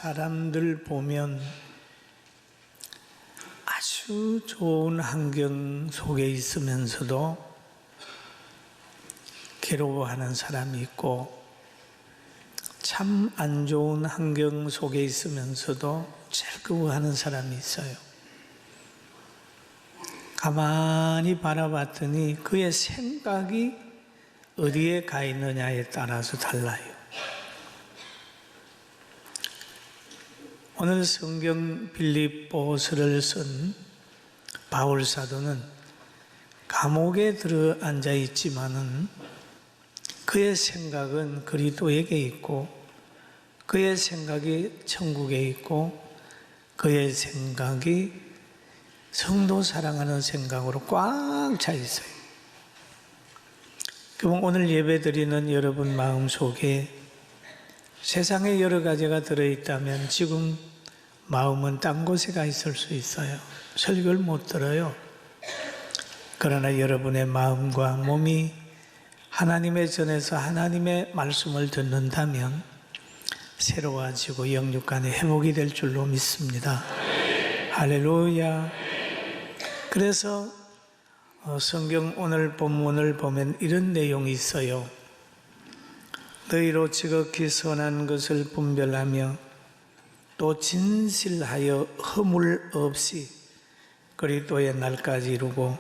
사람들 보면 아주 좋은 환경 속에 있으면서도 괴로워하는 사람이 있고, 참 안 좋은 환경 속에 있으면서도 즐거워하는 사람이 있어요. 가만히 바라봤더니 그의 생각이 어디에 가 있느냐에 따라서 달라요. 오늘 성경 빌립보서를 쓴 바울 사도는 감옥에 들어 앉아 있지만은 그의 생각은 그리스도에게 있고, 그의 생각이 천국에 있고, 그의 생각이 성도 사랑하는 생각으로 꽉 차 있어요. 그럼 오늘 예배 드리는 여러분 마음속에 세상에 여러 가지가 들어있다면 지금 마음은 딴 곳에 가 있을 수 있어요. 설교를 못 들어요. 그러나 여러분의 마음과 몸이 하나님의 전에서 하나님의 말씀을 듣는다면 새로워지고 영육간의 회복이 될 줄로 믿습니다. 할렐루야. 그래서 성경 오늘 본문을 보면 이런 내용이 있어요. 너희로 지극히 선한 것을 분별하며 또 진실하여 허물 없이 그리스도의 날까지 이루고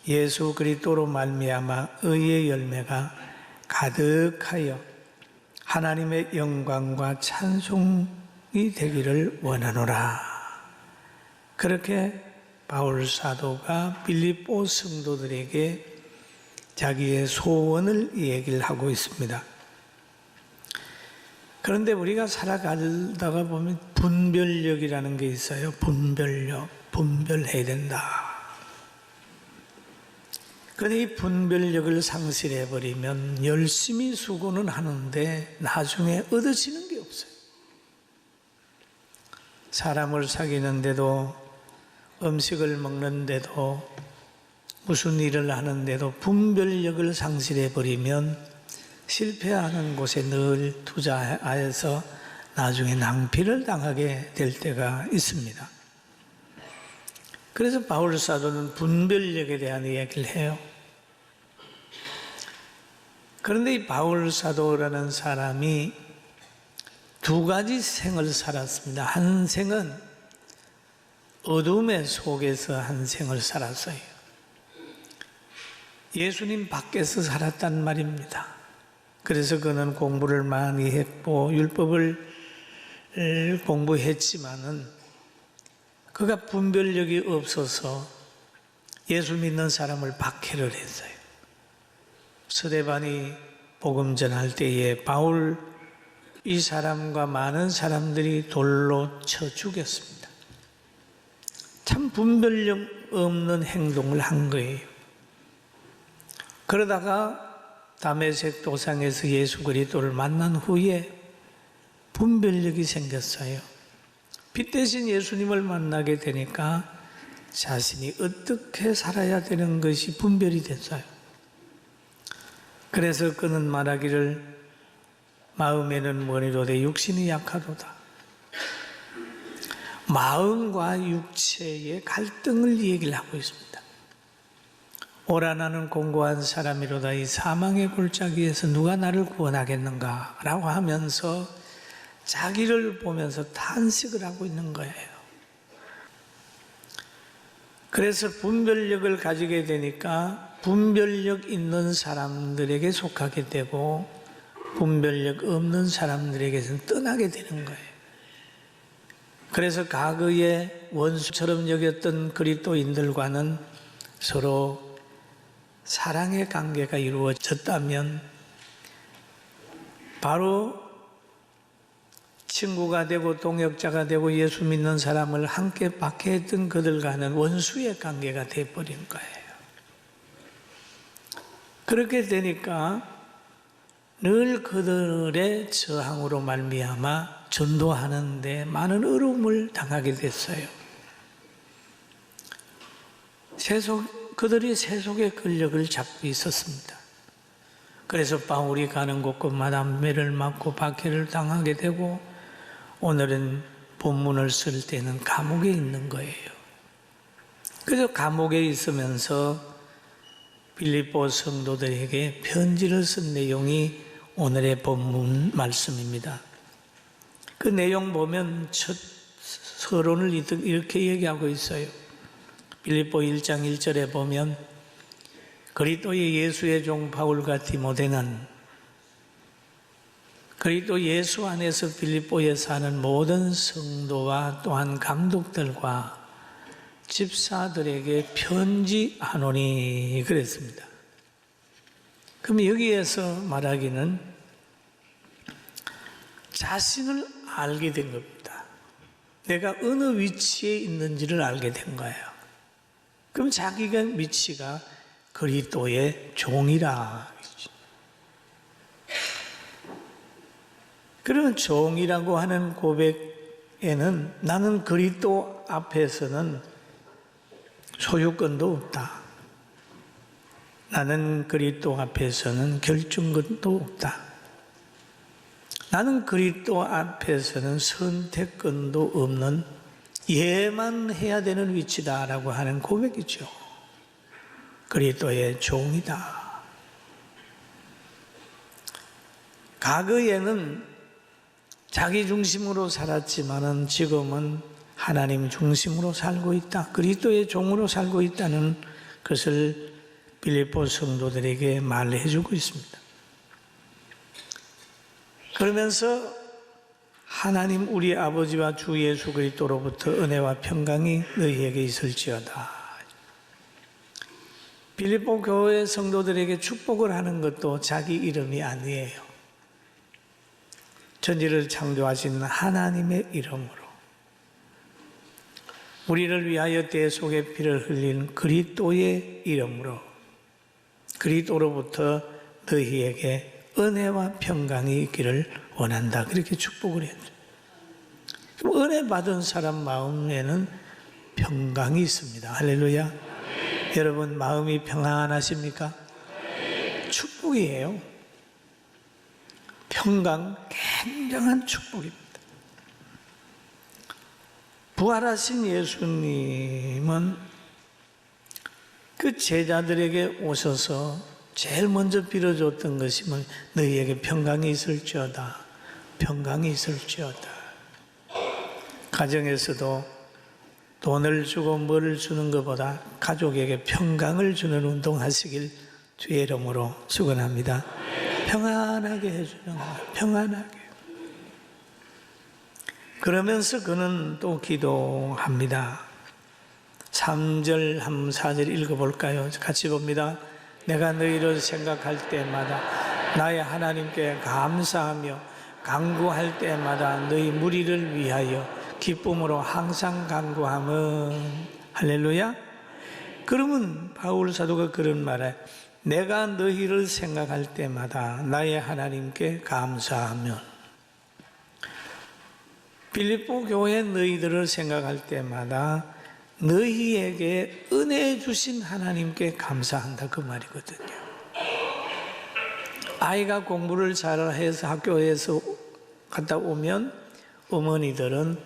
예수 그리스도로 말미암아 의의 열매가 가득하여 하나님의 영광과 찬송이 되기를 원하노라. 그렇게 바울 사도가 빌립보 성도들에게 자기의 소원을 얘기를 하고 있습니다. 그런데 우리가 살아가다가 보면 분별력이라는 게 있어요. 분별력, 분별해야 된다. 그런데 이 분별력을 상실해버리면 열심히 수고는 하는데 나중에 얻어지는 게 없어요. 사람을 사귀는데도, 음식을 먹는데도, 무슨 일을 하는데도 분별력을 상실해버리면 실패하는 곳에 늘 투자해서 나중에 낭비를 당하게 될 때가 있습니다. 그래서 바울 사도는 분별력에 대한 이야기를 해요. 그런데 이 바울 사도라는 사람이 두 가지 생을 살았습니다. 한 생은 어둠의 속에서 한 생을 살았어요. 예수님 밖에서 살았단 말입니다. 그래서 그는 공부를 많이 했고 율법을 공부했지만은 그가 분별력이 없어서 예수 믿는 사람을 박해를 했어요. 스데반이 복음 전할 때에 바울 이 사람과 많은 사람들이 돌로 쳐 죽였습니다. 참 분별력 없는 행동을 한 거예요. 그러다가 다메섹 도상에서 예수 그리스도를 만난 후에 분별력이 생겼어요. 빛 대신 예수님을 만나게 되니까 자신이 어떻게 살아야 되는 것이 분별이 됐어요. 그래서 그는 말하기를 마음에는 머니로되 육신이 약하도다. 마음과 육체의 갈등을 얘기를 하고 있습니다. 오라 나는 공고한 사람이로다. 이 사망의 골짜기에서 누가 나를 구원하겠는가 라고 하면서 자기를 보면서 탄식을 하고 있는 거예요. 그래서 분별력을 가지게 되니까 분별력 있는 사람들에게 속하게 되고 분별력 없는 사람들에게서는 떠나게 되는 거예요. 그래서 과거에 원수처럼 여겼던 그리스도인들과는 서로 사랑의 관계가 이루어졌다면 바로 친구가 되고 동역자가 되고 예수 믿는 사람을 함께 박해했던 그들과는 원수의 관계가 되어버린 거예요. 그렇게 되니까 늘 그들의 저항으로 말미암아 전도하는데 많은 어려움을 당하게 됐어요. 그들이 세속의 권력을 잡고 있었습니다. 그래서 바울이 가는 곳곳마다 매를 맞고 박해를 당하게 되고 오늘은 본문을 쓸 때는 감옥에 있는 거예요. 그래서 감옥에 있으면서 빌립보 성도들에게 편지를 쓴 내용이 오늘의 본문 말씀입니다. 그 내용 보면 첫 서론을 이렇게 얘기하고 있어요. 빌립보 1장 1절에 보면 그리스도의 예수의 종 바울과 디모데는 그리스도 예수 안에서 빌립보에 사는 모든 성도와 또한 감독들과 집사들에게 편지하노니 그랬습니다. 그럼 여기에서 말하기는 자신을 알게 된 겁니다. 내가 어느 위치에 있는지를 알게 된 거예요. 그럼 자기가 위치가 그리스도의 종이라. 그런 종이라고 하는 고백에는 나는 그리스도 앞에서는 소유권도 없다. 나는 그리스도 앞에서는 결정권도 없다. 나는 그리스도 앞에서는 선택권도 없는 예만 해야 되는 위치다라고 하는 고백이죠. 그리스도의 종이다. 과거에는 자기 중심으로 살았지만은 지금은 하나님 중심으로 살고 있다. 그리스도의 종으로 살고 있다는 것을 빌립보 성도들에게 말해주고 있습니다. 그러면서 하나님 우리 아버지와 주 예수 그리스도로부터 은혜와 평강이 너희에게 있을지어다. 빌립보 교회 성도들에게 축복을 하는 것도 자기 이름이 아니에요. 천지를 창조하신 하나님의 이름으로 우리를 위하여 대속의 피를 흘린 그리스도의 이름으로 그리스도로부터 너희에게 은혜와 평강이 있기를 원한다. 그렇게 축복을 했죠. 은혜 받은 사람 마음에는 평강이 있습니다. 할렐루야. 네. 여러분 마음이 평안하십니까? 네. 축복이에요. 평강, 굉장한 축복입니다. 부활하신 예수님은 그 제자들에게 오셔서 제일 먼저 빌어줬던 것이 너희에게 평강이 있을지어다. 평강이 있을지어다. 가정에서도 돈을 주고 뭘 주는 것보다 가족에게 평강을 주는 운동하시길 주의 이름으로 축원합니다. 평안하게 해주는 거예요. 평안하게. 그러면서 그는 또 기도합니다. 3절 한번 4절 읽어볼까요? 같이 봅니다. 내가 너희를 생각할 때마다 나의 하나님께 감사하며 간구할 때마다 너희 무리를 위하여 기쁨으로 항상 간구함은 할렐루야. 그러면 바울 사도가 그런 말에 내가 너희를 생각할 때마다 나의 하나님께 감사하면 빌립보 교회 너희들을 생각할 때마다 너희에게 은혜 주신 하나님께 감사한다 그 말이거든요. 아이가 공부를 잘해서 학교에서 갔다 오면 어머니들은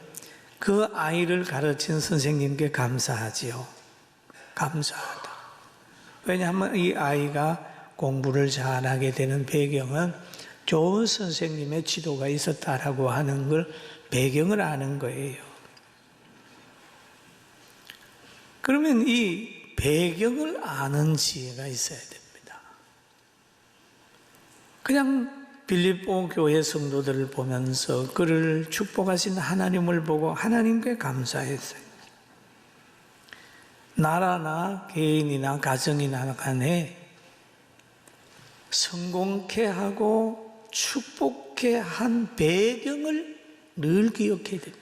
그 아이를 가르친 선생님께 감사하지요. 감사하다. 왜냐하면 이 아이가 공부를 잘하게 되는 배경은 좋은 선생님의 지도가 있었다라고 하는 걸 배경을 아는 거예요. 그러면 이 배경을 아는 지혜가 있어야 됩니다. 그냥 빌립보 교회 성도들을 보면서 그를 축복하신 하나님을 보고 하나님께 감사했어요. 나라나 개인이나 가정이나 간에 성공케 하고 축복케 한 배경을 늘 기억해야 됩니다.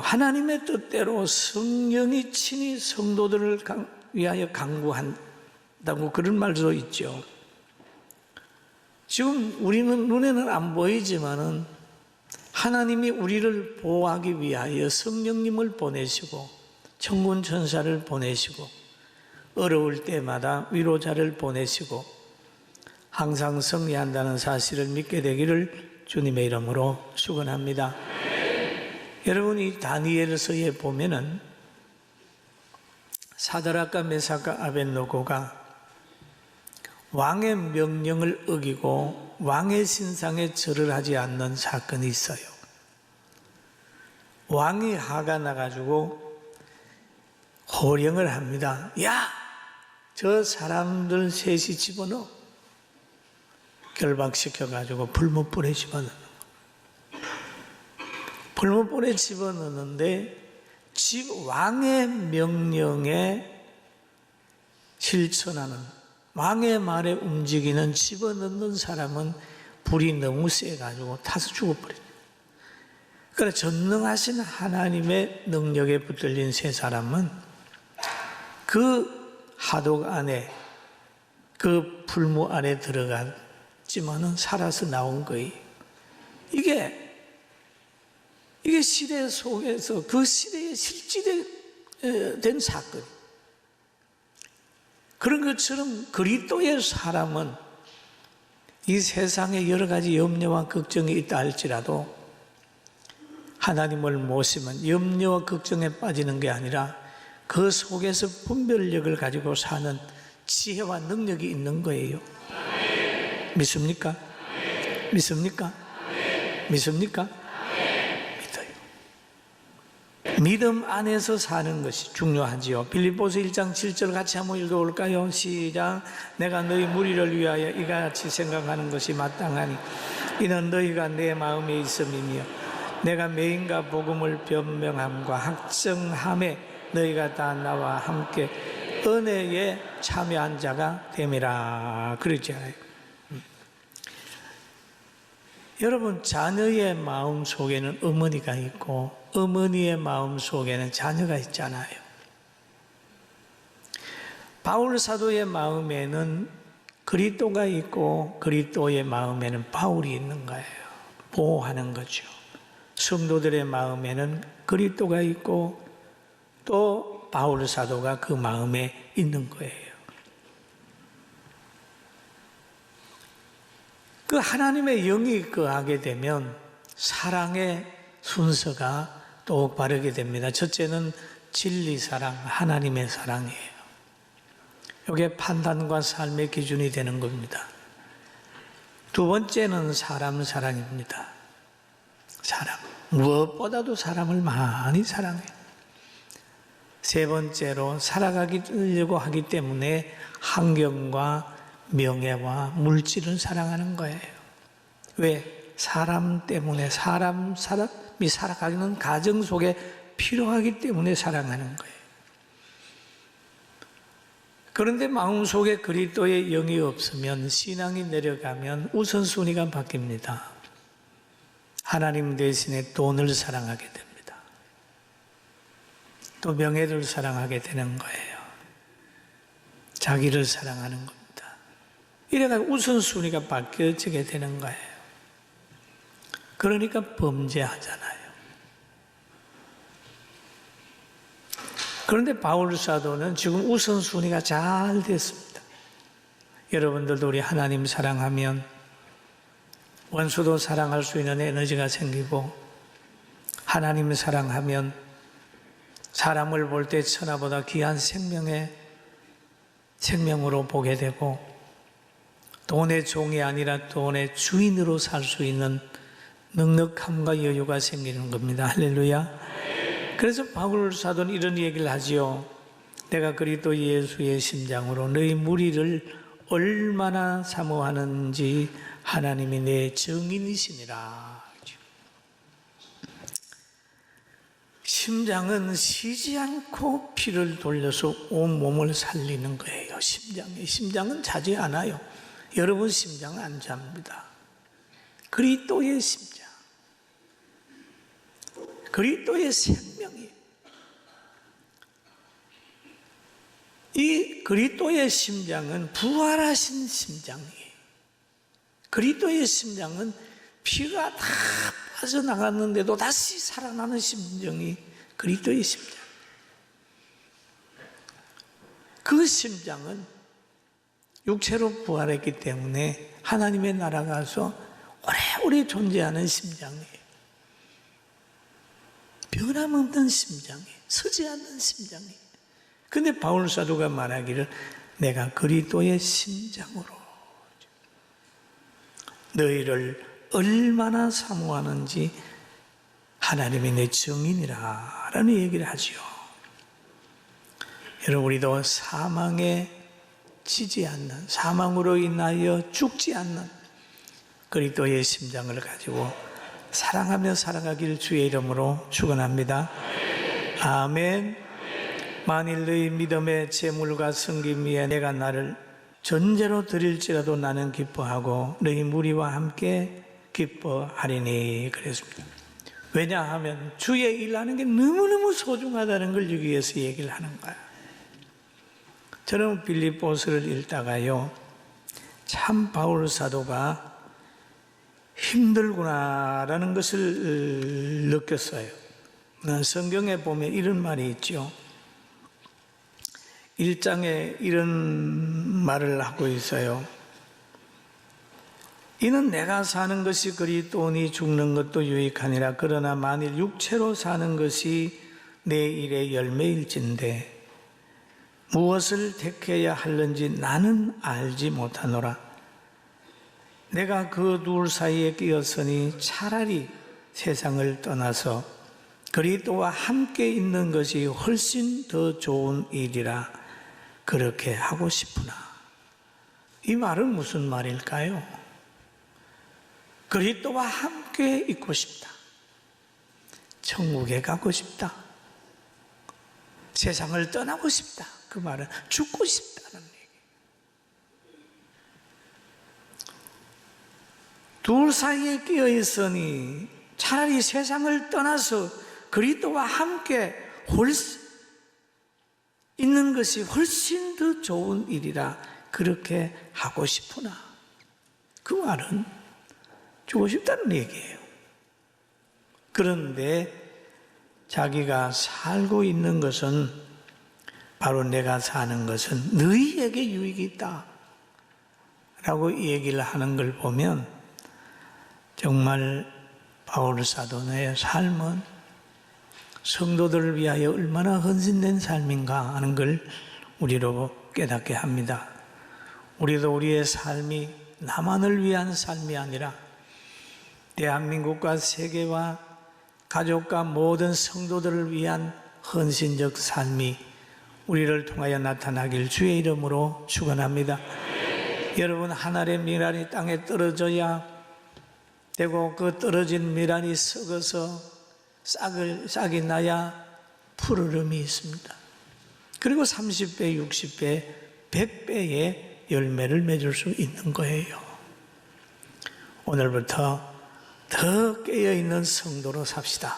하나님의 뜻대로 성령이 친히 성도들을 위하여 간구한다고 그런 말도 있죠. 지금 우리는 눈에는 안 보이지만은 하나님이 우리를 보호하기 위하여 성령님을 보내시고 천군 천사를 보내시고 어려울 때마다 위로자를 보내시고 항상 승리한다는 사실을 믿게 되기를 주님의 이름으로 축원합니다. 여러분, 이 다니엘서에 보면은 사드락과 메삭과 아벳노고가 왕의 명령을 어기고 왕의 신상에 절을 하지 않는 사건이 있어요. 왕이 화가 나가지고 호령을 합니다. 야! 저 사람들 셋이 집어넣어. 결박시켜가지고 불못불에 집어넣는 거. 불못불에 집어넣는데 왕의 명령에 실천하는, 왕의 말에 움직이는 집어넣는 사람은 불이 너무 세가지고 타서 죽어버려요. 그러나 전능하신 하나님의 능력에 붙들린 세 사람은 그 하독 안에, 그 불무 안에 들어갔지만은 살아서 나온 거예요. 이게 시대 속에서 그 시대에 실질된 사건. 그런 것처럼 그리스도의 사람은 이 세상에 여러 가지 염려와 걱정이 있다 할지라도 하나님을 모시면 염려와 걱정에 빠지는 게 아니라 그 속에서 분별력을 가지고 사는 지혜와 능력이 있는 거예요. 믿습니까? 믿습니까? 믿습니까? 믿음 안에서 사는 것이 중요하지요. 빌립보서 1장 7절 같이 한번 읽어볼까요? 시작. 내가 너희 무리를 위하여 이같이 생각하는 것이 마땅하니 이는 너희가 내 마음에 있음이며 내가 매인과 복음을 변명함과 학정함에 너희가 다 나와 함께 은혜에 참여한 자가 됨이라 그러잖아요. 여러분, 자녀의 마음 속에는 어머니가 있고 어머니의 마음 속에는 자녀가 있잖아요. 바울 사도의 마음에는 그리스도가 있고 그리스도의 마음에는 바울이 있는 거예요. 보호하는 거죠. 성도들의 마음에는 그리스도가 있고 또 바울 사도가 그 마음에 있는 거예요. 그 하나님의 영이 거하게 되면 사랑의 순서가 똑 바르게 됩니다. 첫째는 진리 사랑, 하나님의 사랑이에요. 이게 판단과 삶의 기준이 되는 겁니다. 두 번째는 사람 사랑입니다. 사랑. 무엇보다도 사람을 많이 사랑해요. 세 번째로 살아가려고 하기 때문에 환경과 명예와 물질을 사랑하는 거예요. 왜? 사람 때문에 사람이 살아가는 가정 속에 필요하기 때문에 사랑하는 거예요. 그런데 마음속에 그리스도의 영이 없으면 신앙이 내려가면 우선순위가 바뀝니다. 하나님 대신에 돈을 사랑하게 됩니다. 또 명예를 사랑하게 되는 거예요. 자기를 사랑하는 겁니다. 이래가 우선순위가 바뀌어지게 되는 거예요. 그러니까 범죄하잖아요. 그런데 바울 사도는 지금 우선순위가 잘 됐습니다. 여러분들도 우리 하나님 사랑하면 원수도 사랑할 수 있는 에너지가 생기고, 하나님 사랑하면 사람을 볼 때 천하보다 귀한 생명으로 보게 되고, 돈의 종이 아니라 돈의 주인으로 살 수 있는 넉넉함과 여유가 생기는 겁니다. 할렐루야. 그래서 바울 사도는 이런 얘기를 하지요. 내가 그리스도 예수의 심장으로 너희 무리를 얼마나 사모하는지 하나님이 내 증인이시니라. 심장은 쉬지 않고 피를 돌려서 온 몸을 살리는 거예요. 심장은 자지 않아요. 여러분 심장은 안 잡니다. 그리스도의 심장, 그리스도의 생명이에요. 이 그리스도의 심장은 부활하신 심장이에요. 그리스도의 심장은 피가 다 빠져나갔는데도 다시 살아나는 심정이 그리스도의 심장. 그 심장은 육체로 부활했기 때문에 하나님의 나라 가서 오래오래 존재하는 심장이에요. 변함없는 심장이에요. 서지 않는 심장이에요. 근데 바울 사도가 말하기를 내가 그리스도의 심장으로 너희를 얼마나 사모하는지 하나님이 내 증인이라 라는 얘기를 하지요. 여러분, 우리도 사망에 지지 않는, 사망으로 인하여 죽지 않는 그리스도의 심장을 가지고 사랑하며 살아가길 주의 이름으로 축원합니다. 아멘. 만일 너희 믿음의 재물과 섬김 위에 내가 나를 전제로 드릴지라도 나는 기뻐하고 너희 무리와 함께 기뻐하리니 그랬습니다. 왜냐하면 주의 일하는 게 너무너무 소중하다는 걸 여기 위해서 얘기를 하는 거야. 저는 빌립보서를 읽다가요, 참 바울 사도가 힘들구나라는 것을 느꼈어요. 성경에 보면 이런 말이 있죠. 1장에 이런 말을 하고 있어요. 이는 내가 사는 것이 그리스도니 죽는 것도 유익하니라. 그러나 만일 육체로 사는 것이 내 일의 열매일진데 무엇을 택해야 할는지 나는 알지 못하노라. 내가 그 둘 사이에 끼었으니 차라리 세상을 떠나서 그리스도와 함께 있는 것이 훨씬 더 좋은 일이라 그렇게 하고 싶으나. 이 말은 무슨 말일까요? 그리스도와 함께 있고 싶다. 천국에 가고 싶다. 세상을 떠나고 싶다. 그 말은 죽고 싶다는 얘기. 둘 사이에 끼어 있으니 차라리 세상을 떠나서 그리스도와 함께 있는 것이 훨씬 더 좋은 일이라 그렇게 하고 싶으나. 그 말은 죽고 싶다는 얘기예요. 그런데 자기가 살고 있는 것은, 바로 내가 사는 것은 너희에게 유익이 있다 라고 얘기를 하는 걸 보면 정말 바울 사도의 삶은 성도들을 위하여 얼마나 헌신된 삶인가 하는 걸 우리로 깨닫게 합니다. 우리도 우리의 삶이 나만을 위한 삶이 아니라 대한민국과 세계와 가족과 모든 성도들을 위한 헌신적 삶이 우리를 통하여 나타나길 주의 이름으로 축원합니다. 여러분, 하늘의 미랄이 땅에 떨어져야 되고 그 떨어진 미랄이 썩어서 싹이 나야 푸르름이 있습니다. 그리고 30배, 60배, 100배의 열매를 맺을 수 있는 거예요. 오늘부터 더 깨어있는 성도로 삽시다.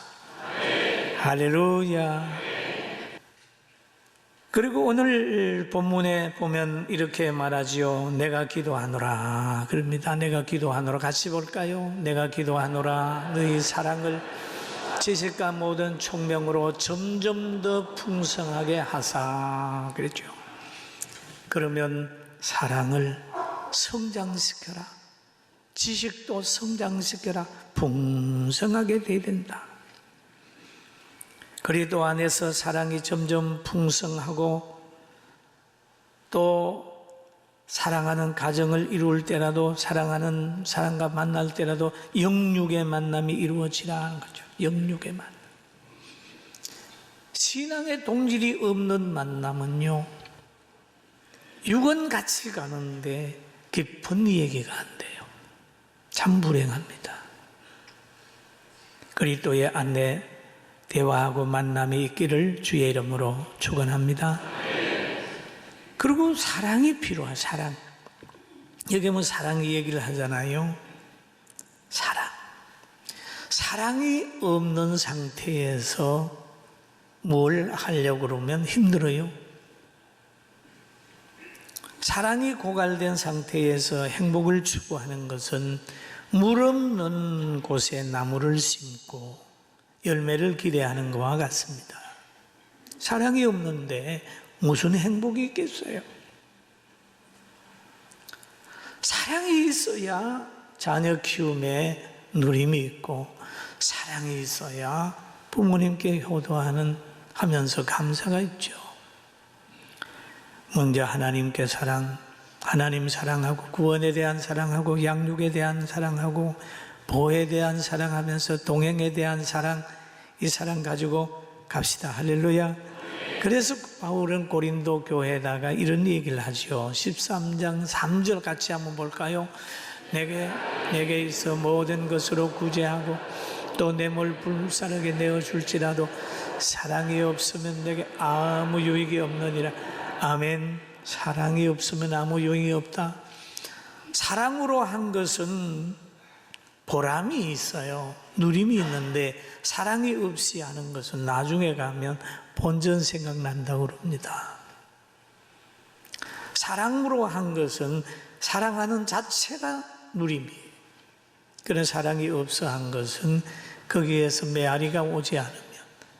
할렐루야. 그리고 오늘 본문에 보면 이렇게 말하지요. 내가 기도하노라 그럽니다. 내가 기도하노라. 같이 볼까요? 내가 기도하노라 너희 사랑을 지식과 모든 총명으로 점점 더 풍성하게 하사 그랬죠. 그러면 사랑을 성장시켜라. 지식도 성장시켜라. 풍성하게 돼야 된다. 그리스도 안에서 사랑이 점점 풍성하고 또 사랑하는 가정을 이룰 때라도, 사랑하는 사람과 만날 때라도 영육의 만남이 이루어지라는 거죠. 영육의 만남. 신앙의 동질이 없는 만남은요, 육은 같이 가는데 깊은 얘기가 안 돼요. 참 불행합니다. 그리스도의 안에 대화하고 만남이 있기를 주의 이름으로 축원합니다. 그리고 사랑이 필요한 사랑. 여기 뭐 사랑 얘기를 하잖아요. 사랑이 없는 상태에서 뭘 하려고 그러면 힘들어요. 사랑이 고갈된 상태에서 행복을 추구하는 것은 물 없는 곳에 나무를 심고 열매를 기대하는 것과 같습니다. 사랑이 없는데 무슨 행복이 있겠어요? 사랑이 있어야 자녀 키움에 누림이 있고 사랑이 있어야 부모님께 효도하면서 감사가 있죠. 먼저 하나님께 하나님 사랑하고 구원에 대한 사랑하고 양육에 대한 사랑하고 보호에 대한 사랑하면서 동행에 대한 사랑, 이 사랑 가지고 갑시다. 할렐루야. 그래서 바울은 고린도 교회에다가 이런 얘기를 하죠. 13장 3절 같이 한번 볼까요? 내게 있어 모든 것으로 구제하고 또 내 몸을 불사르게 내어줄지라도 사랑이 없으면 내게 아무 유익이 없느니라. 아멘. 사랑이 없으면 아무 유익이 없다. 사랑으로 한 것은 보람이 있어요. 누림이 있는데 사랑이 없이 하는 것은 나중에 가면 본전 생각난다고 그럽니다. 사랑으로 한 것은 사랑하는 자체가 누림이에요. 그런 사랑이 없어 한 것은 거기에서 메아리가 오지 않으면,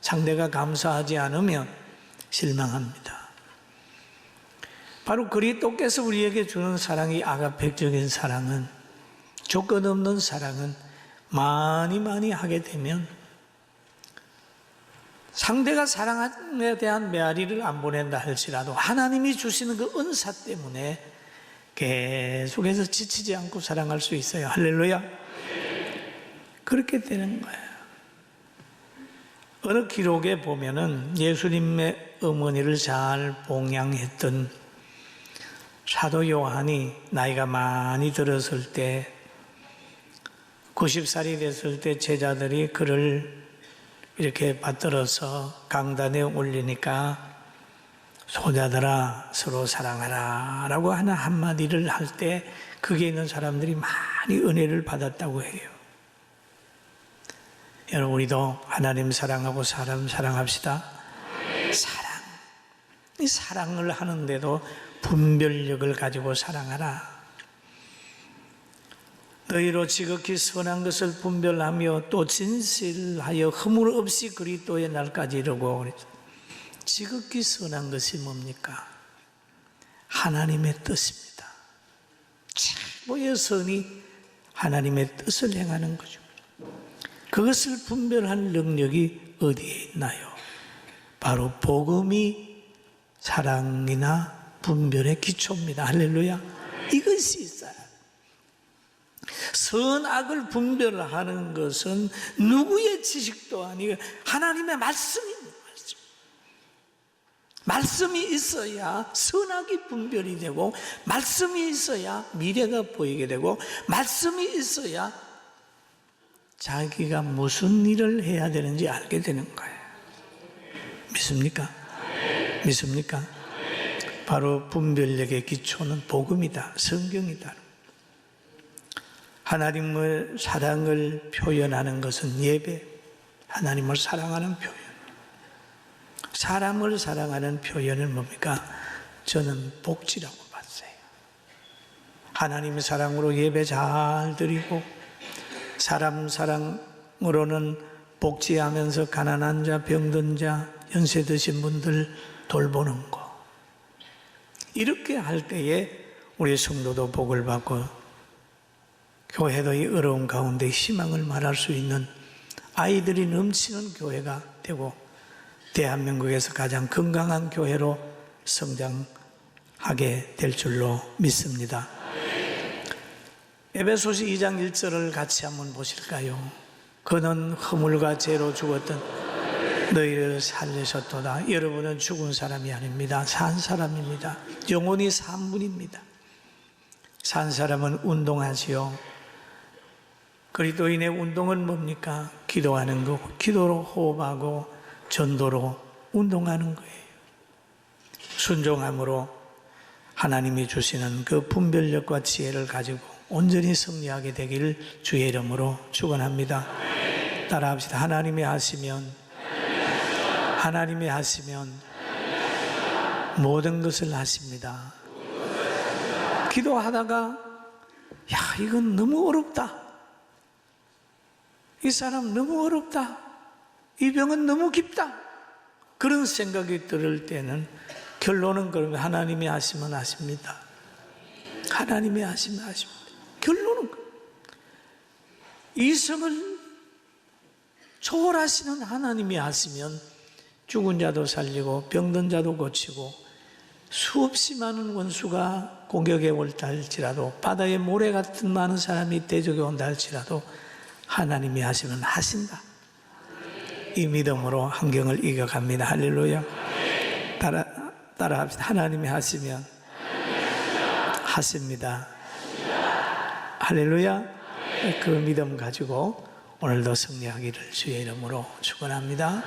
상대가 감사하지 않으면 실망합니다. 바로 그리스도께서 우리에게 주는 사랑이 아가페적인 사랑은, 조건 없는 사랑은 많이 하게 되면 상대가 사랑에 대한 메아리를 안 보낸다 할지라도 하나님이 주시는 그 은사 때문에 계속해서 지치지 않고 사랑할 수 있어요. 할렐루야. 그렇게 되는 거예요. 어느 기록에 보면은 예수님의 어머니를 잘 봉양했던 사도 요한이 나이가 많이 들었을 때, 90살이 됐을 때 제자들이 그를 이렇게 받들어서 강단에 올리니까 소자들아 서로 사랑하라 라고 하는 한마디를 할 때 거기에 있는 사람들이 많이 은혜를 받았다고 해요. 여러분, 우리도 하나님 사랑하고 사람 사랑합시다. 이 사랑을 하는데도 분별력을 가지고 사랑하라. 너희로 지극히 선한 것을 분별하며 또 진실하여 허물 없이 그리스도의 날까지 이르고. 지극히 선한 것이 뭡니까? 하나님의 뜻입니다. 최고의 선이 하나님의 뜻을 행하는 거죠. 그것을 분별할 능력이 어디에 있나요? 바로 복음이 사랑이나 분별의 기초입니다. 할렐루야. 이것이 있어요. 선악을 분별하는 것은 누구의 지식도 아니고 하나님의 말씀입니다. 말씀이 있어야 선악이 분별이 되고, 말씀이 있어야 미래가 보이게 되고, 말씀이 있어야 자기가 무슨 일을 해야 되는지 알게 되는 거예요. 믿습니까? 믿습니까? 바로 분별력의 기초는 복음이다, 성경이다. 하나님의 사랑을 표현하는 것은 예배, 하나님을 사랑하는 표현. 사람을 사랑하는 표현은 뭡니까? 저는 복지라고 봤어요. 하나님의 사랑으로 예배 잘 드리고, 사람 사랑으로는 복지하면서 가난한 자, 병든 자, 연세 드신 분들 돌보는 거. 이렇게 할 때에 우리 성도도 복을 받고 교회도 이 어려운 가운데 희망을 말할 수 있는 아이들이 넘치는 교회가 되고 대한민국에서 가장 건강한 교회로 성장하게 될 줄로 믿습니다. 에베소서 2장 1절을 같이 한번 보실까요? 그는 허물과 죄로 죽었던 너희를 살리셨도다. 여러분은 죽은 사람이 아닙니다. 산 사람입니다. 영혼이 산 분입니다. 산 사람은 운동하지요. 그리스도인의 운동은 뭡니까? 기도하는 거, 기도로 호흡하고 전도로 운동하는 거예요. 순종함으로 하나님이 주시는 그 분별력과 지혜를 가지고 온전히 승리하게 되기를 주의 이름으로 축원합니다. 따라합시다. 하나님이 하시면 모든 것을 하십니다. 기도하다가 야, 이건 너무 어렵다. 이 사람 너무 어렵다. 이 병은 너무 깊다. 그런 생각이 들을 때는 결론은 그러면 하나님이 하시면 하십니다. 하나님이 하시면 하십니다. 결론은 이성을 초월하시는 하나님이 하시면 죽은 자도 살리고 병든 자도 고치고 수없이 많은 원수가 공격해 올다 할지라도 바다에 모래 같은 많은 사람이 대적해 온다 할지라도 하나님이 하시면 하신다. 이 믿음으로 환경을 이겨갑니다. 할렐루야. 따라합시다. 하나님이 하시면 하십니다. 할렐루야. 그 믿음 가지고 오늘도 승리하기를 주의 이름으로 축원합니다.